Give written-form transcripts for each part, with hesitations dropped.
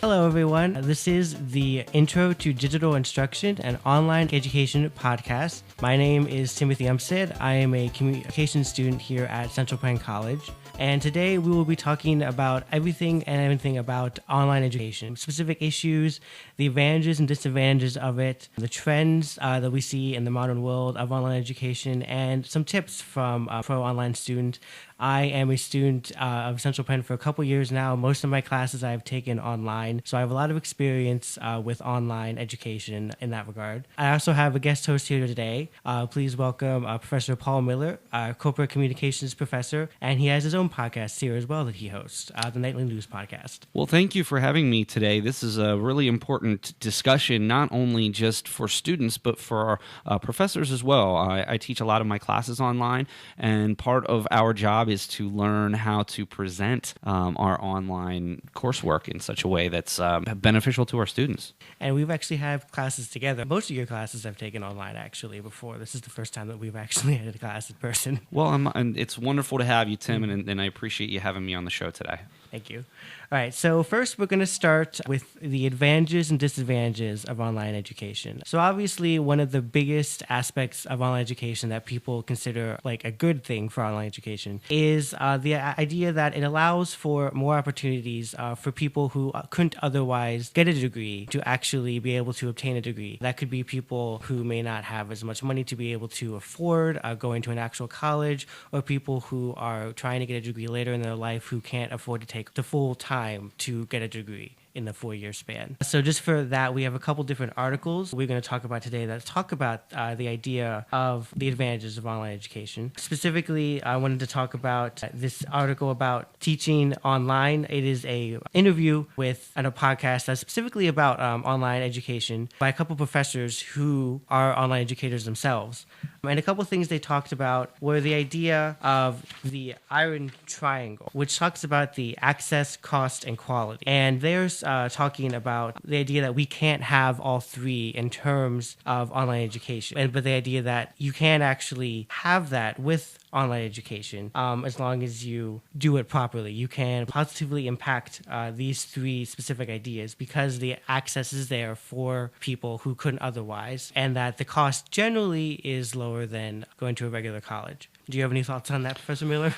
Hello, everyone. This is the Intro to Digital Instruction and Online Education podcast. My name is Timothy Umstead. I am a communication student here at Central Penn College. And today we will be talking about everything and anything about online education, specific issues, the advantages and disadvantages of it, the trends that we see in the modern world of online education, and some tips from a pro online student. I am a student of Central Penn for a couple years now. Most of my classes I've taken online, so I have a lot of experience with online education in that regard. I also have a guest host here today. Please welcome Professor Paul Miller, Corporate Communications Professor, and he has his own podcast here as well that he hosts, the Nightly News Podcast. Well, thank you for having me today. This is a really important discussion, not only just for students, but for our professors as well. I teach a lot of my classes online, and part of our job is to learn how to present our online coursework in such a way that's beneficial to our students. And we've actually had classes together. Most of your classes I've taken online, actually, before. This is the first time that we've actually had a class in person. Well, it's wonderful to have you, Tim, and I appreciate you having me on the show today. Thank you. All right, so first we're going to start with the advantages and disadvantages of online education. So obviously one of the biggest aspects of online education that people consider like a good thing for online education is the idea that it allows for more opportunities for people who couldn't otherwise get a degree to actually be able to obtain a degree. That could be people who may not have as much money to be able to afford going to an actual college, or people who are trying to get a degree later in their life who can't afford to take the full time to get a degree in the 4-year span. So just for that, we have a couple different articles we're going to talk about today that talk about the idea of the advantages of online education. Specifically, I wanted to talk about this article about teaching online. It is a interview with a podcast that's specifically about online education by a couple professors who are online educators themselves. And a couple things they talked about were the idea of the iron triangle, which talks about the access, cost, and quality. And there's talking about the idea that we can't have all three in terms of online education, but the idea that you can actually have that with online education as long as you do it properly. You can positively impact these three specific ideas because the access is there for people who couldn't otherwise, and that the cost generally is lower than going to a regular college. Do you have any thoughts on that, Professor Miller?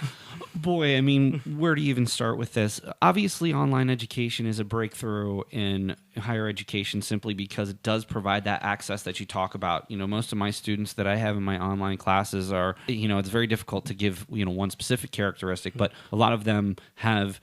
Boy, I mean, where do you even start with this? Obviously, online education is a breakthrough in higher education simply because it does provide that access that you talk about. You know, most of my students that I have in my online classes are, it's very difficult to give, one specific characteristic, but a lot of them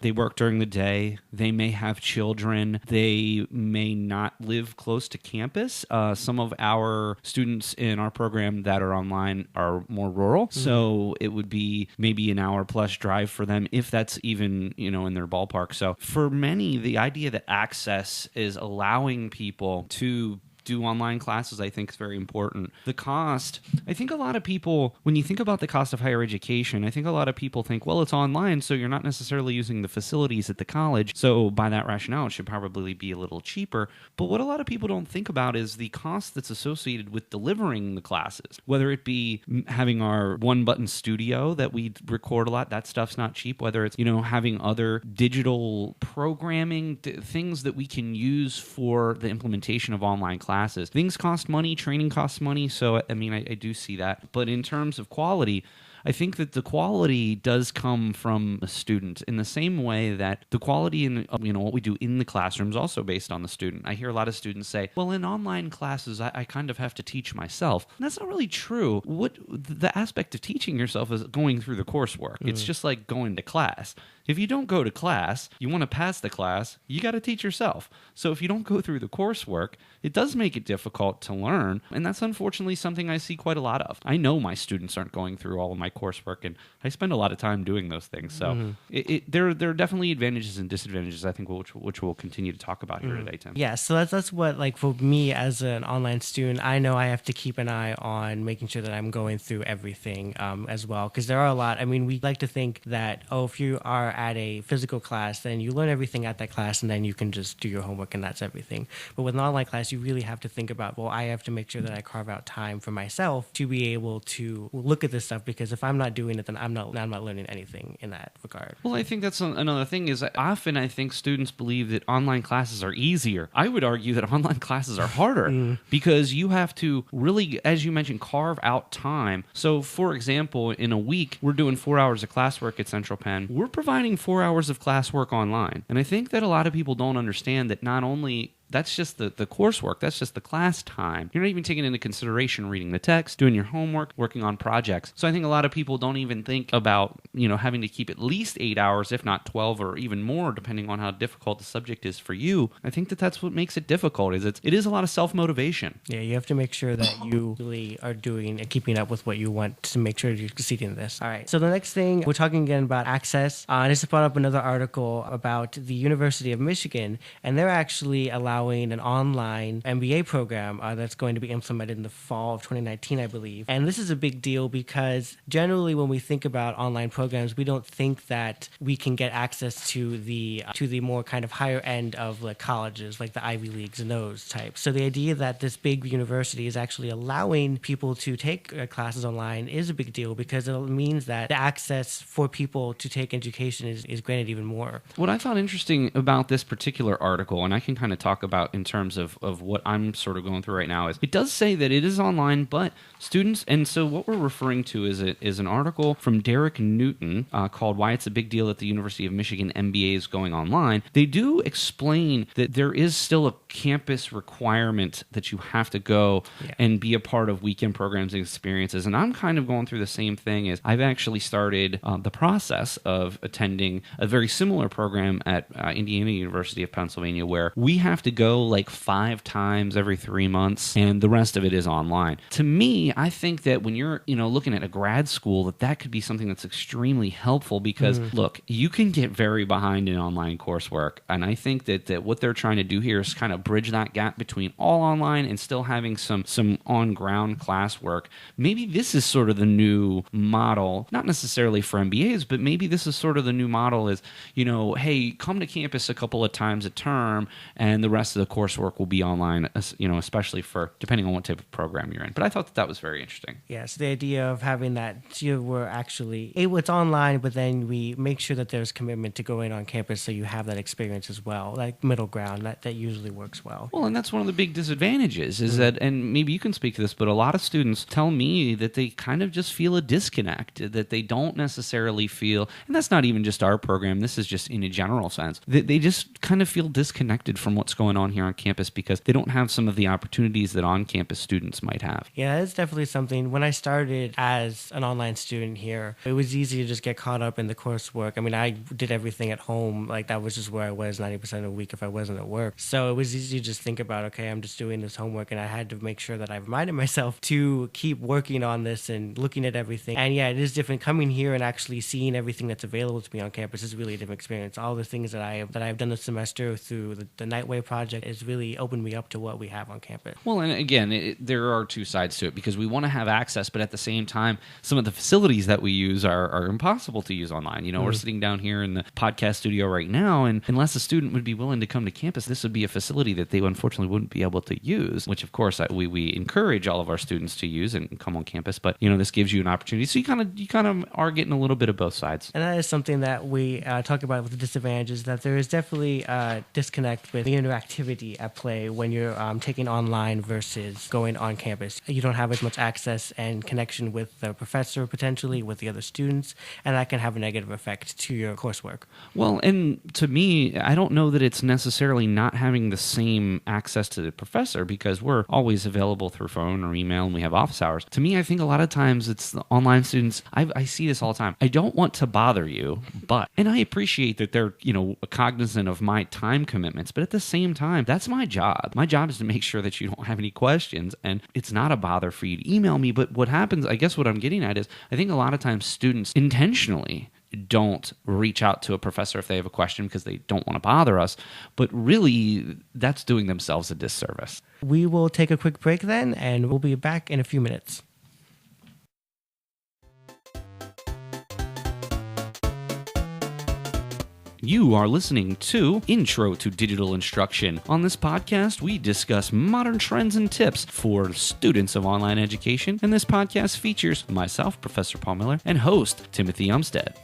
they work during the day, they may have children, they may not live close to campus. Some of our students in our program that are online are more rural, so it would be maybe an hour plus drive for them, if that's even, in their ballpark. So for many, the idea that access is allowing people to do online classes, I think is very important. The cost, I think a lot of people, when you think about the cost of higher education, I think a lot of people think, well, it's online, so you're not necessarily using the facilities at the college, so by that rationale, it should probably be a little cheaper. But what a lot of people don't think about is the cost that's associated with delivering the classes, whether it be having our one-button studio that we record a lot, that stuff's not cheap, whether it's, having other digital programming, things that we can use for the implementation of online classes. Things cost money, training costs money, so I mean, I do see that. But in terms of quality, I think that the quality does come from a student in the same way that the quality in what we do in the classroom is also based on the student. I hear a lot of students say, well, in online classes, I kind of have to teach myself. And that's not really true. What the aspect of teaching yourself is going through the coursework. It's just like going to class. If you don't go to class, you want to pass the class, you got to teach yourself. So if you don't go through the coursework, it does make it difficult to learn, and that's unfortunately something I see quite a lot of. I know my students aren't going through all of my coursework, and I spend a lot of time doing those things. So there are definitely advantages and disadvantages, I think, which we'll continue to talk about here today, Tim. Yeah, so that's what, like, for me as an online student, I know I have to keep an eye on making sure that I'm going through everything as well, because there are a lot. I mean, we like to think that, if you are at a physical class, then you learn everything at that class and then you can just do your homework and that's everything. But with an online class, you really have to think about, well, I have to make sure that I carve out time for myself to be able to look at this stuff, because if I'm not doing it, then I'm not learning anything in that regard. Well, I think that's another thing is often I think students believe that online classes are easier. I would argue that online classes are harder because you have to really, as you mentioned, carve out time. So, for example, in a week, we're doing 4 hours of classwork at Central Penn. We're providing 4 hours of classwork online. And I think that a lot of people don't understand that not only that's just the coursework. That's just the class time. You're not even taking into consideration reading the text, doing your homework, working on projects. So I think a lot of people don't even think about, having to keep at least 8 hours, if not 12 or even more, depending on how difficult the subject is for you. I think that that's what makes it difficult. It is a lot of self-motivation. Yeah, you have to make sure that you really are doing and keeping up with what you want to make sure you're succeeding in this. All right. So the next thing, we're talking again about access. I just brought up another article about the University of Michigan, and they're actually allowing an online MBA program that's going to be implemented in the fall of 2019, I believe. And this is a big deal because generally when we think about online programs, we don't think that we can get access to the more kind of higher end of like colleges, like the Ivy Leagues and those types. So the idea that this big university is actually allowing people to take classes online is a big deal, because it means that the access for people to take education is granted even more. What I found interesting about this particular article, and I can kind of talk about in terms of what I'm sort of going through right now, is it does say that it is online, but students, and so what we're referring to is an article from Derek Newton called Why It's a Big Deal That the University of Michigan MBA is Going Online. They do explain that there is still a campus requirement that you have to go and be a part of weekend programs and experiences, and I'm kind of going through the same thing. As I've actually started the process of attending a very similar program at Indiana University of Pennsylvania, where we have to go like 5 times every 3 months, and the rest of it is online. To me, I think that when you're, looking at a grad school, that could be something that's extremely helpful because, look, you can get very behind in online coursework, and I think that what they're trying to do here is kind of bridge that gap between all online and still having some on-ground classwork. Maybe this is sort of the new model, not necessarily for MBAs, but maybe this is sort of the new model is, hey, come to campus a couple of times a term, and the rest of the coursework will be online, especially for depending on what type of program you're in. But I thought that was very interesting. Yes, the idea of having that, we're actually it's online, but then we make sure that there's commitment to going on campus, so you have that experience as well, like middle ground that usually works well. Well, and that's one of the big disadvantages is that, and maybe you can speak to this, but a lot of students tell me that they kind of just feel a disconnect, that they don't necessarily feel, and that's not even just our program, this is just in a general sense, that they just kind of feel disconnected from what's going on here on campus because they don't have some of the opportunities that on-campus students might have. Yeah, that's definitely something. When I started as an online student here, it was easy to just get caught up in the coursework. I mean, I did everything at home. Like, that was just where I was 90% of the week if I wasn't at work. So it was easy to just think about, okay, I'm just doing this homework, and I had to make sure that I reminded myself to keep working on this and looking at everything. And yeah, it is different. Coming here and actually seeing everything that's available to me on campus is really a different experience. All the things that I've done this semester through the Nightwave project has really opened me up to what we have on campus. Well, and again, there are two sides to it because we want to have access, but at the same time, some of the facilities that we use are impossible to use online. We're sitting down here in the podcast studio right now, and unless a student would be willing to come to campus, this would be a facility that they unfortunately wouldn't be able to use, which of course we encourage all of our students to use and come on campus. But this gives you an opportunity, so you kind of are getting a little bit of both sides. And that is something that we talk about with the disadvantages, that there is definitely a disconnect with the interactivity at play when you're taking online versus going on campus. You don't have as much access and connection with the professor, potentially with the other students, and that can have a negative effect to your coursework. Well, and to me, I don't know that it's necessarily not having the same access to the professor because we're always available through phone or email and we have office hours. To me, I think a lot of times it's the online students. I see this all the time. I don't want to bother you, and I appreciate that they're, cognizant of my time commitments, but at the same time, that's my job. My job is to make sure that you don't have any questions, and it's not a bother for you to email me. But what happens, I guess what I'm getting at is, I think a lot of times students intentionally don't reach out to a professor if they have a question because they don't want to bother us, but really that's doing themselves a disservice. We will take a quick break then, and we'll be back in a few minutes. You are listening to Intro to Digital Instruction. On this podcast, we discuss modern trends and tips for students of online education, and this podcast features myself, Professor Paul Miller, and host Timothy Umstead.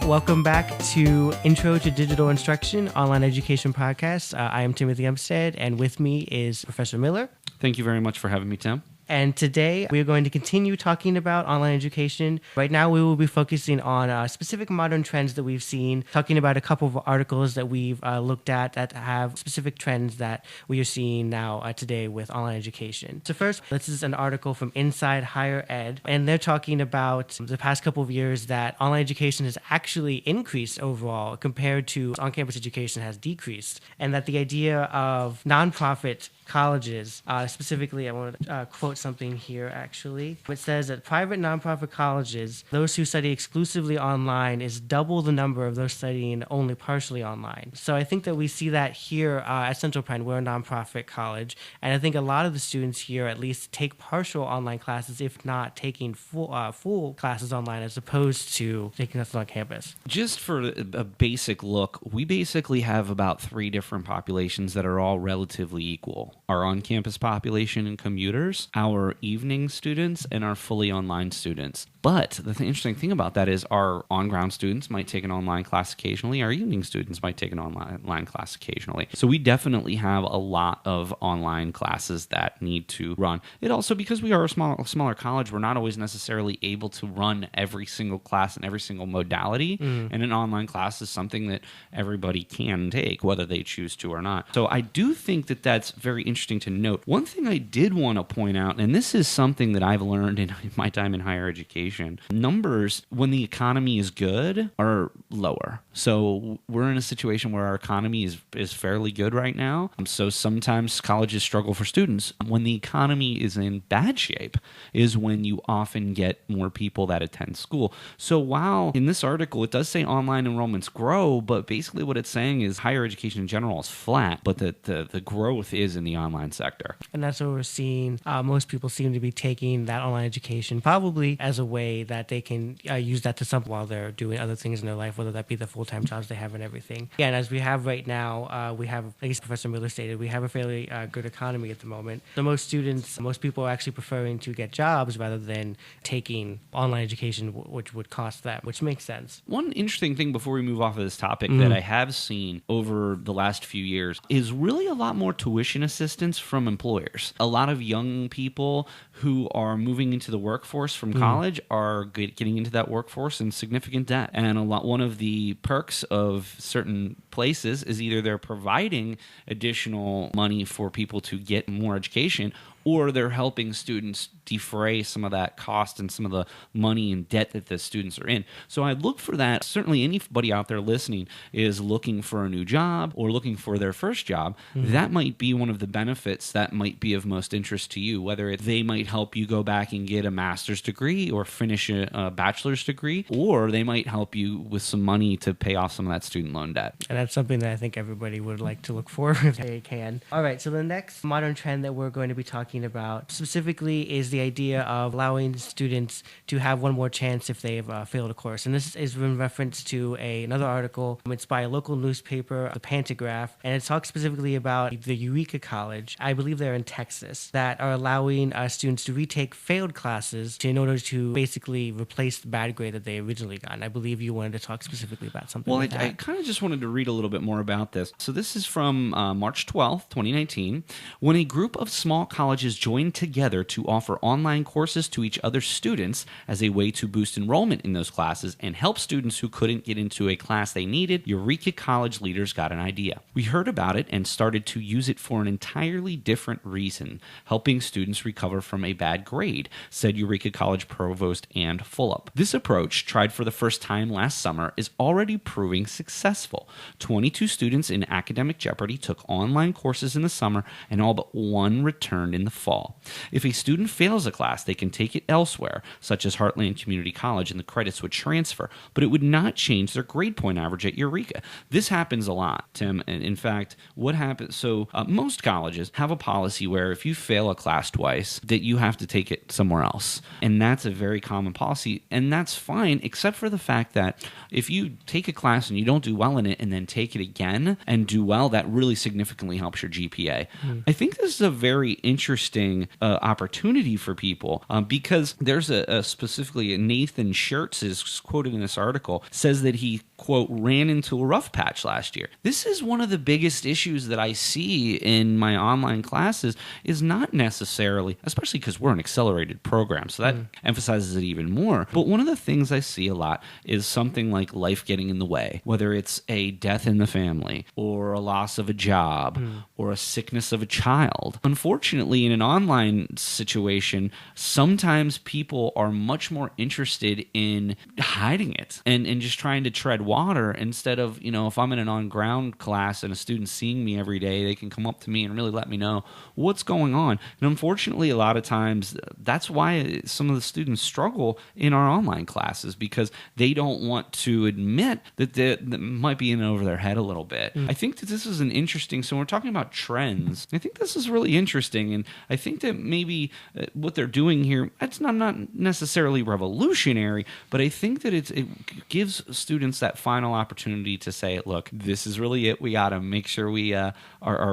Welcome back to Intro to Digital Instruction, online education podcast. I am Timothy Umstead, and with me is Professor Miller. Thank you very much for having me, Tim. And today we are going to continue talking about online education. Right now we will be focusing on specific modern trends that we've seen, talking about a couple of articles that we've looked at that have specific trends that we are seeing now today with online education. So first, this is an article from Inside Higher Ed, and they're talking about the past couple of years that online education has actually increased overall compared to on-campus education has decreased, and that the idea of nonprofit colleges, specifically, I want to quote something here actually. It says that private nonprofit colleges, those who study exclusively online, is double the number of those studying only partially online. So I think that we see that here at Central Penn. We're a nonprofit college, and I think a lot of the students here at least take partial online classes, if not taking full classes online as opposed to taking classes on campus. Just for a basic look, we basically have about 3 different populations that are all relatively equal. Our on-campus population and commuters, our evening students, and our fully online students. But the interesting thing about that is our on-ground students might take an online class occasionally. Our evening students might take an online class occasionally. So we definitely have a lot of online classes that need to run. It also, because we are a smaller college, we're not always necessarily able to run every single class and every single modality. And an online class is something that everybody can take, whether they choose to or not. So I do think that that's very interesting to note. One thing I did want to point out, and this is something that I've learned in my time in higher education, numbers when the economy is good are lower. So we're in a situation where our economy is fairly good right now. So sometimes colleges struggle for students. When the economy is in bad shape is when you often get more people that attend school. So while in this article it does say online enrollments grow, but basically what it's saying is higher education in general is flat, but the growth is in the online sector. And that's what we're seeing. Most people seem to be taking that online education probably as a way that they can use that to something while they're doing other things in their life, whether that be the full-time jobs they have and everything. Yeah, and as we have right now, we have, like Professor Miller stated, we have a fairly good economy at the moment. So most people are actually preferring to get jobs rather than taking online education, which would cost them, which makes sense. One interesting thing before we move off of this topic that I have seen over the last few years is really a lot more tuition assistance from employers. A lot of young people who are moving into the workforce from college are getting into that workforce in significant debt. And one of the perks of certain places is either they're providing additional money for people to get more education, or they're helping students defray some of that cost and some of the money and debt that the students are in. So I look for that. Certainly anybody out there listening is looking for a new job or looking for their first job. That might be one of the benefits that might be of most interest to you, whether they might help you go back and get a master's degree or finish a bachelor's degree, or they might help you with some money to pay off some of that student loan debt. And that's something that I think everybody would like to look for if they can. All right, so the next modern trend that we're going to be talking about specifically is the idea of allowing students to have one more chance if they've failed a course. And this is in reference to another article. It's by a local newspaper, The Pantagraph, and it talks specifically about the Eureka College, I believe they're in Texas, that are allowing students to retake failed classes in order to basically replace the bad grade that they originally got. And I believe you wanted to talk specifically about something like that. I kind of just wanted to read a little bit more about this. So this is from March 12th, 2019, when a group of small colleges joined together to offer online courses to each other's students as a way to boost enrollment in those classes and help students who couldn't get into a class they needed. Eureka College leaders got an idea. We heard about it and started to use it for an entirely different reason, helping students recover from a bad grade, said Eureka College Provost Ann Fulop. This approach, tried for the first time last summer, is already proving successful. 22 students in academic jeopardy took online courses in the summer, and all but one returned in the the fall. If a student fails a class, they can take it elsewhere, such as Heartland Community College, and the credits would transfer, but it would not change their grade point average at Eureka. This happens a lot, Tim. And in fact, what happens, most colleges have a policy where if you fail a class twice, that you have to take it somewhere else. And that's a very common policy, and that's fine, except for the fact that if you take a class and you don't do well in it and then take it again and do well, that really significantly helps your GPA. I think this is a very interesting opportunity for people because there's specifically Nathan Schertz is quoted in this article, says that he, quote, ran into a rough patch last year. This is one of the biggest issues that I see in my online classes is not necessarily, especially because we're an accelerated program, so that emphasizes it even more. But one of the things I see a lot is something like life getting in the way, whether it's a death in the family or a loss of a job or a sickness of a child. Unfortunately, in an online situation, sometimes people are much more interested in hiding it and just trying to tread water instead of, if I'm in an on-ground class and a student's seeing me every day, they can come up to me and really let me know what's going on. And unfortunately, a lot of times, that's why some of the students struggle in our online classes because they don't want to admit that that might be in over their head a little bit. I think that this is an interesting, so when we're talking about trends, I think this is really interesting, and I think that maybe what they're doing here, it's not necessarily revolutionary, but I think that it gives students that final opportunity to say, look, this is really it. We got to make sure we are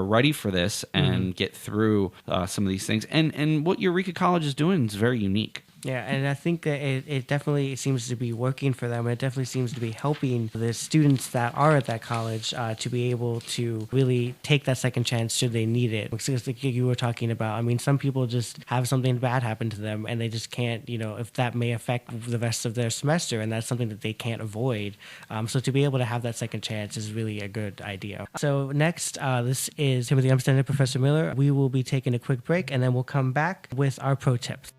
ready for this and get through some of these things. And what Eureka College is doing is very unique. Yeah, and I think that it definitely seems to be working for them. It definitely seems to be helping the students that are at that college to be able to really take that second chance should they need it. Because like you were talking about, I mean, some people just have something bad happen to them and they just can't, if that may affect the rest of their semester, and that's something that they can't avoid. So to be able to have that second chance is really a good idea. So next, this is Timothy Umstead and Professor Miller. We will be taking a quick break and then we'll come back with our pro tips.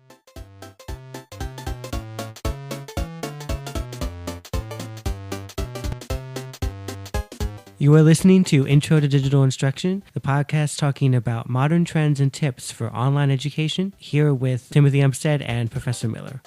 You are listening to Intro to Digital Instruction, the podcast talking about modern trends and tips for online education, here with Timothy Umstead and Professor Miller.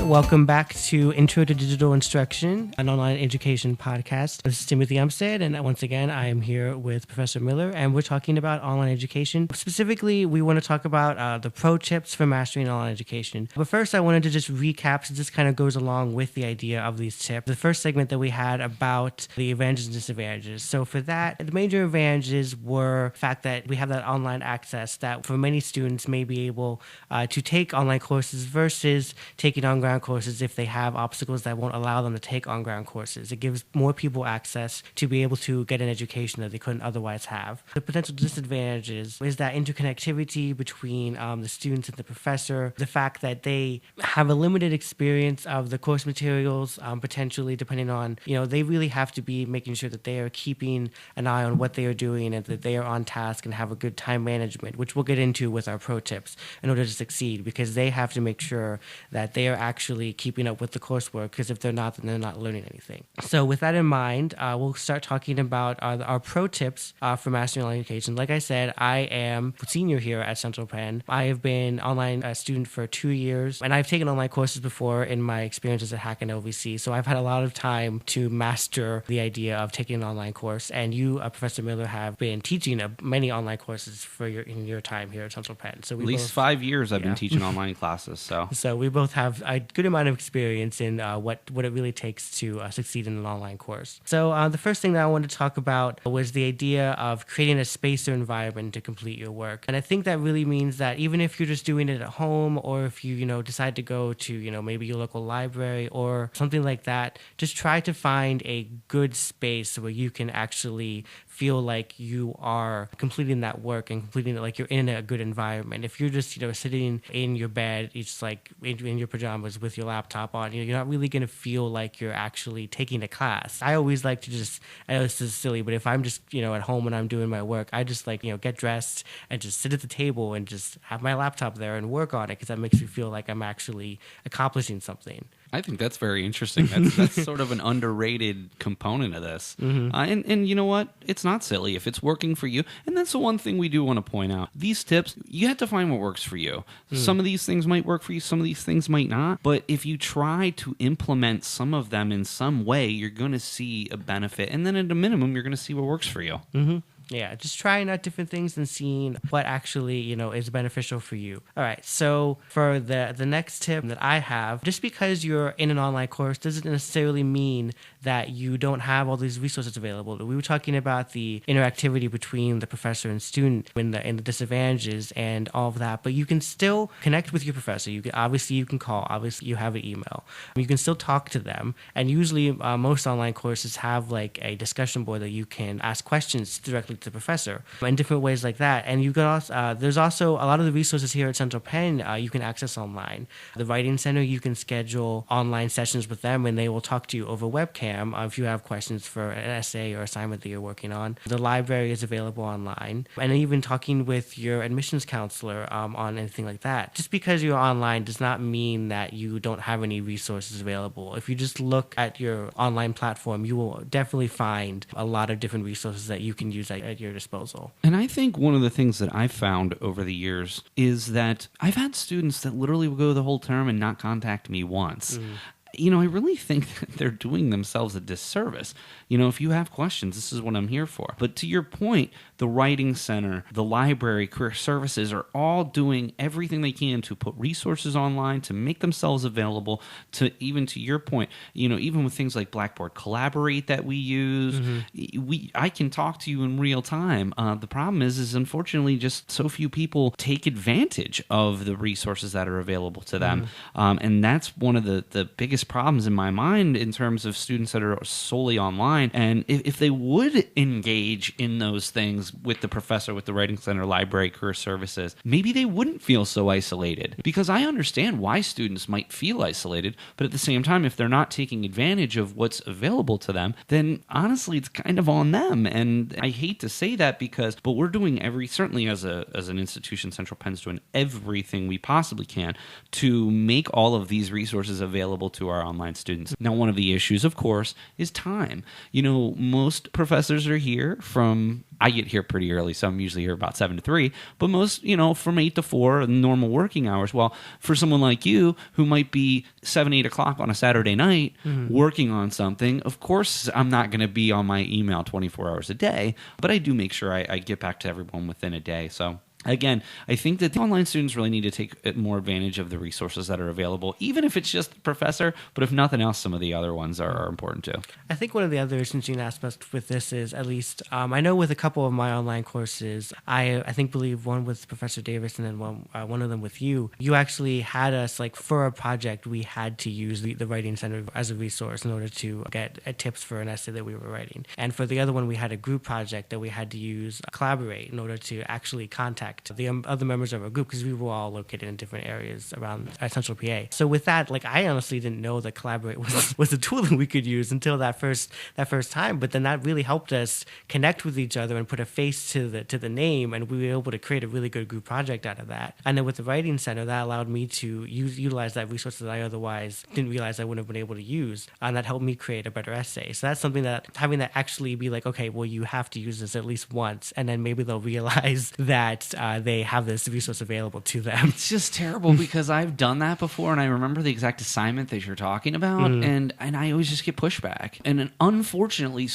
Welcome back to Intro to Digital Instruction, an online education podcast. This is Timothy Umstead, and once again, I am here with Professor Miller, and we're talking about online education. Specifically, we want to talk about the pro tips for mastering online education. But first, I wanted to just recap, since this kind of goes along with the idea of these tips. The first segment that we had about the advantages and disadvantages. So for that, the major advantages were the fact that we have that online access that for many students may be able to take online courses versus taking on-ground courses if they have obstacles that won't allow them to take on-ground courses. It gives more people access to be able to get an education that they couldn't otherwise have. The potential disadvantages is that interconnectivity between the students and the professor, the fact that they have a limited experience of the course materials, potentially depending on, they really have to be making sure that they are keeping an eye on what they are doing and that they are on task and have a good time management, which we'll get into with our pro tips in order to succeed, because they have to make sure that they are actually keeping up with the coursework, because if they're not, then they're not learning anything. So with that in mind, we'll start talking about our pro tips for mastering online education. Like I said, I am a senior here at Central Penn. I have been online student for 2 years, and I've taken online courses before in my experiences at Hack and LVC, so I've had a lot of time to master the idea of taking an online course, and you, Professor Miller, have been teaching many online courses in your time here at Central Penn. So at least 5 years I've been teaching online classes. So we both have a good amount of experience in what it really takes to succeed in an online course. So the first thing that I wanted to talk about was the idea of creating a space or environment to complete your work. And I think that really means that even if you're just doing it at home, or if you decide to go to maybe your local library or something like that, just try to find a good space where you can actually feel like you are completing that work and completing it like you're in a good environment. If you're just sitting in your bed, it's like in your pajamas with your laptop on, you're not really going to feel like you're actually taking a class. I always like to just, I know this is silly, but if I'm just at home and I'm doing my work, I just get dressed and just sit at the table and just have my laptop there and work on it, because that makes me feel like I'm actually accomplishing something. I think that's very interesting. That's sort of an underrated component of this. And you know what? It's not silly if it's working for you. And that's the one thing we do want to point out. These tips, you have to find what works for you. Some of these things might work for you. Some of these things might not. But if you try to implement some of them in some way, you're going to see a benefit. And then at a minimum, you're going to see what works for you. Yeah, just trying out different things and seeing what actually, is beneficial for you. All right, so for the next tip that I have, just because you're in an online course doesn't necessarily mean that you don't have all these resources available. We were talking about the interactivity between the professor and student and the disadvantages and all of that, but you can still connect with your professor. You can call, obviously you have an email. You can still talk to them, and usually most online courses have like a discussion board that you can ask questions directly to the professor in different ways like that. And you can also there's also a lot of the resources here at Central Penn you can access online. The Writing Center, you can schedule online sessions with them, and they will talk to you over webcam if you have questions for an essay or assignment that you're working on. The library is available online, and even talking with your admissions counselor on anything like that. Just because you're online does not mean that you don't have any resources available. If you just look at your online platform, you will definitely find a lot of different resources that you can use at your disposal. And I think one of the things that I've found over the years is that I've had students that literally will go the whole term and not contact me once. I really think that they're doing themselves a disservice. If you have questions, this is what I'm here for. But to your point, the Writing Center, the library, career services are all doing everything they can to put resources online, to make themselves available, to your point, even with things like Blackboard Collaborate that we use, I can talk to you in real time. The problem is unfortunately just so few people take advantage of the resources that are available to them. And that's one of the biggest problems in my mind in terms of students that are solely online. And if they would engage in those things with the professor, with the Writing Center, library, career services, maybe they wouldn't feel so isolated. Because I understand why students might feel isolated, but at the same time, if they're not taking advantage of what's available to them, then honestly, it's kind of on them. And I hate to say that but we're doing certainly as an institution, Central Penn's doing everything we possibly can to make all of these resources available to our online students. Now, one of the issues, of course, is time. Most professors are here I get here pretty early, so I'm usually here about 7 to 3, but most, from 8 to 4, normal working hours. Well, for someone like you who might be 7, 8 o'clock on a Saturday night working on something, of course, I'm not going to be on my email 24 hours a day, but I do make sure I get back to everyone within a day. So again, I think that the online students really need to take more advantage of the resources that are available, even if it's just the professor, but if nothing else, some of the other ones are important too. I think one of the other interesting aspects with this is, at least, I know with a couple of my online courses, I believe one with Professor Davis and then one of them with you actually had us, like, for a project, we had to use the Writing Center as a resource in order to get tips for an essay that we were writing. And for the other one, we had a group project that we had to use Collaborate in order to actually contact the other members of our group, because we were all located in different areas around Central PA. So with that, I honestly didn't know that Collaborate was a tool that we could use until that first time. But then that really helped us connect with each other and put a face to the name, and we were able to create a really good group project out of that. And then with the Writing Center, that allowed me to utilize that resource that I otherwise didn't realize I wouldn't have been able to use, and that helped me create a better essay. So that's something that having that actually be like, okay, well, you have to use this at least once, and then maybe they'll realize that they have this resource available to them. It's just terrible because I've done that before, and I remember the exact assignment that you're talking about, and I always just get pushback. And unfortunately,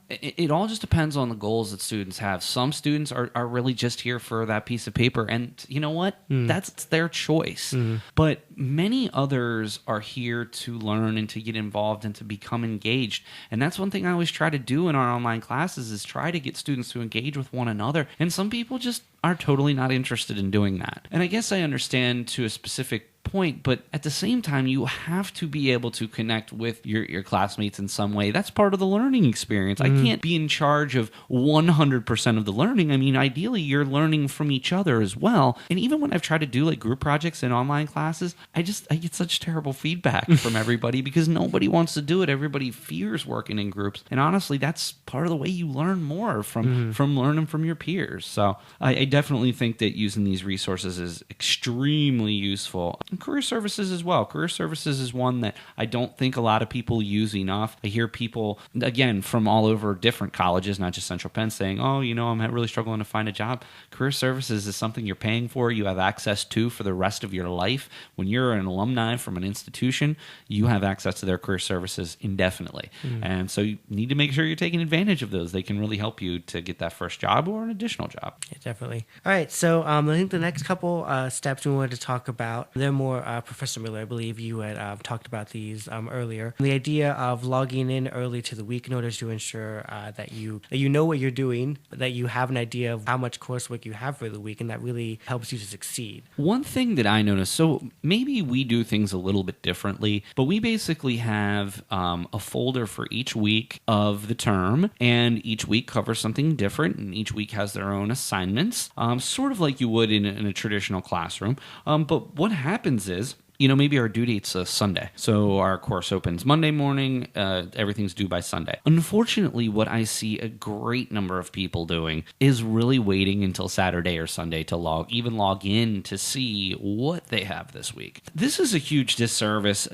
it all just depends on the goals that students have. Some students are really just here for that piece of paper, and you know what? That's their choice. But many others are here to learn and to get involved and to become engaged. And that's one thing I always try to do in our online classes, is try to get students to engage with one another. And some people just are totally not interested in doing that. And I guess I understand to a specific point, but at the same time, you have to be able to connect with your classmates in some way. That's part of the learning experience. I can't be in charge of 100% of the learning. I mean, ideally, you're learning from each other as well. And even when I've tried to do group projects in online classes, I get such terrible feedback from everybody because nobody wants to do it. Everybody fears working in groups. And honestly, that's part of the way you learn more from learning from your peers. So I definitely think that using these resources is extremely useful. and career services as well. Career services is one that I don't think a lot of people use enough. I hear people, again, from all over different colleges, not just Central Penn, saying, oh, I'm really struggling to find a job. Career services is something you're paying for, you have access to for the rest of your life. When you're an alumni from an institution, you have access to their career services indefinitely. And so you need to make sure you're taking advantage of those. They can really help you to get that first job or an additional job. Yeah, definitely. All right, so I think the next couple steps we wanted to talk about, they're more, Professor Miller, I believe you had talked about these earlier. The idea of logging in early to the week in order to ensure that you know what you're doing, that you have an idea of how much coursework you have for the week, and that really helps you to succeed. One thing that I noticed, so maybe we do things a little bit differently, but we basically have a folder for each week of the term, and each week covers something different, and each week has their own assignments, sort of like you would in a traditional classroom. But what happens is, maybe our due date's a Sunday. So our course opens Monday morning. Everything's due by Sunday. Unfortunately, what I see a great number of people doing is really waiting until Saturday or Sunday to log in to see what they have this week. This is a huge disservice.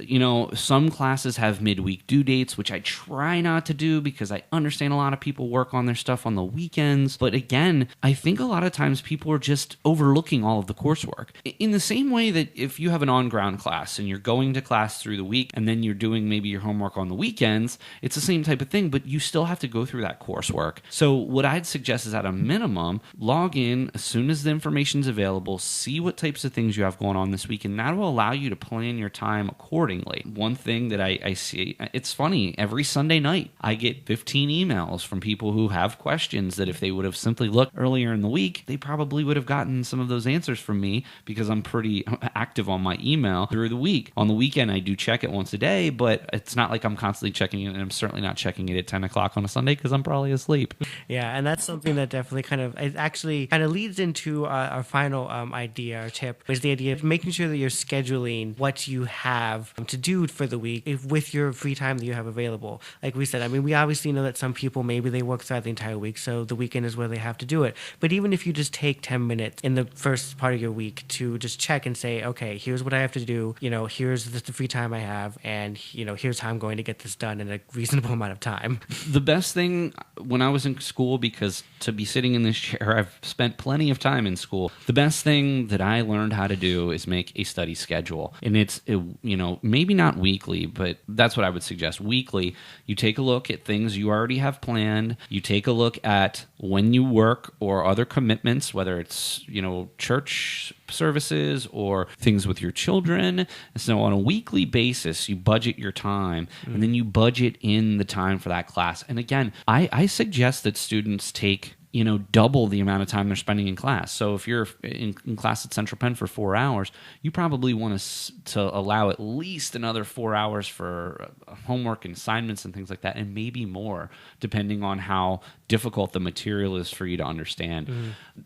Some classes have midweek due dates, which I try not to do because I understand a lot of people work on their stuff on the weekends. But again, I think a lot of times people are just overlooking all of the coursework. In the same way that if you have an on-ground class and you're going to class through the week and then you're doing maybe your homework on the weekends, it's the same type of thing, but you still have to go through that coursework. So what I'd suggest is at a minimum, log in as soon as the information's available, see what types of things you have going on this week, and that will allow you to plan your time accordingly. One thing that I see, it's funny, every Sunday night I get 15 emails from people who have questions that if they would have simply looked earlier in the week, they probably would have gotten some of those answers from me because I'm pretty active on my email through the week. On the weekend, I do check it once a day, but it's not like I'm constantly checking it, and I'm certainly not checking it at 10 o'clock on a Sunday because I'm probably asleep. Yeah, and that's something that definitely kind of leads into our final idea or tip, is the idea of making sure that you're scheduling what you have to do for the week with your free time that you have available. Like we said, we obviously know that some people, maybe they work throughout the entire week, so the weekend is where they have to do it. But even if you just take 10 minutes in the first part of your week to just check and say, okay, here's what I have to do, here's the free time I have, and here's how I'm going to get this done in a reasonable amount of time. The best thing when I was in school, because to be sitting in this chair, I've spent plenty of time in school. The best thing that I learned how to do is make a study schedule. And it's maybe not weekly, but that's what I would suggest. Weekly, you take a look at things you already have planned. You take a look at when you work or other commitments, whether it's, church services or things with your children. So on a weekly basis, you budget your time, and then you budget in the time for that class. And again, I suggest that students take double the amount of time they're spending in class. So if you're in class at Central Penn for 4 hours, you probably want to allow at least another 4 hours for homework and assignments and things like that, and maybe more, depending on how difficult the material is for you to understand.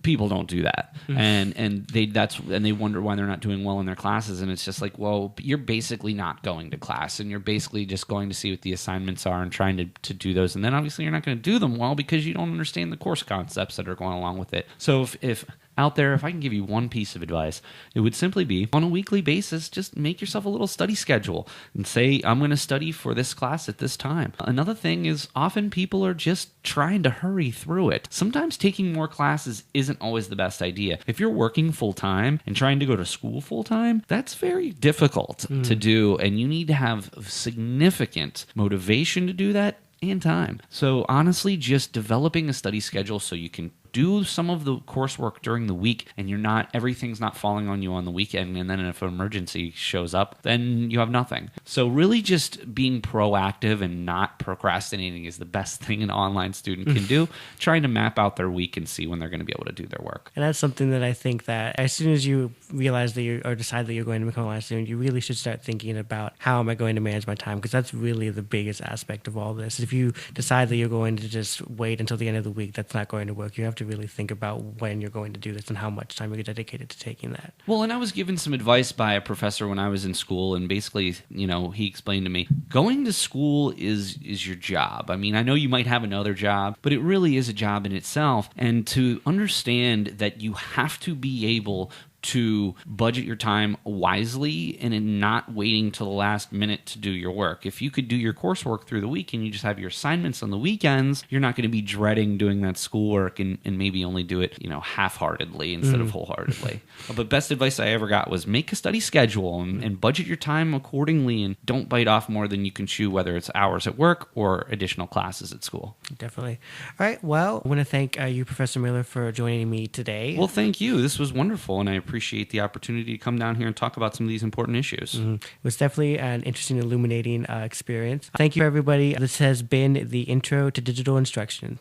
People don't do that, and they wonder why they're not doing well in their classes. And it's just like, well, you're basically not going to class, and you're basically just going to see what the assignments are and trying to do those. And then obviously you're not going to do them well because you don't understand the course concepts that are going along with it. So if out there, if I can give you one piece of advice, it would simply be on a weekly basis, just make yourself a little study schedule and say, I'm going to study for this class at this time. Another thing is often people are just trying to hurry through it. Sometimes taking more classes isn't always the best idea. If you're working full time and trying to go to school full time, that's very difficult to do, and you need to have significant motivation to do that and time. So honestly, just developing a study schedule so you can do some of the coursework during the week, and everything's not falling on you on the weekend, and then if an emergency shows up, then you have nothing. So really just being proactive and not procrastinating is the best thing an online student can do, trying to map out their week and see when they're going to be able to do their work. And that's something that I think that as soon as you realize that or decide that you're going to become an online student, you really should start thinking about how am I going to manage my time, because that's really the biggest aspect of all this. If you decide that you're going to just wait until the end of the week, that's not going to work. You have to really think about when you're going to do this and how much time you're dedicated to taking that. Well, and I was given some advice by a professor when I was in school, and basically, he explained to me, going to school is your job. I know you might have another job, but it really is a job in itself. And to understand that you have to be able to budget your time wisely and in not waiting till the last minute to do your work. If you could do your coursework through the week and you just have your assignments on the weekends, you're not going to be dreading doing that schoolwork and maybe only do it, half-heartedly instead of wholeheartedly. But best advice I ever got was make a study schedule and budget your time accordingly, and don't bite off more than you can chew, whether it's hours at work or additional classes at school. Definitely. All right. Well, I want to thank you, Professor Miller, for joining me today. Well, thank you. This was wonderful, and I appreciate the opportunity to come down here and talk about some of these important issues. It was definitely an interesting, illuminating experience. Thank you, everybody. This has been the Intro to Digital Instruction.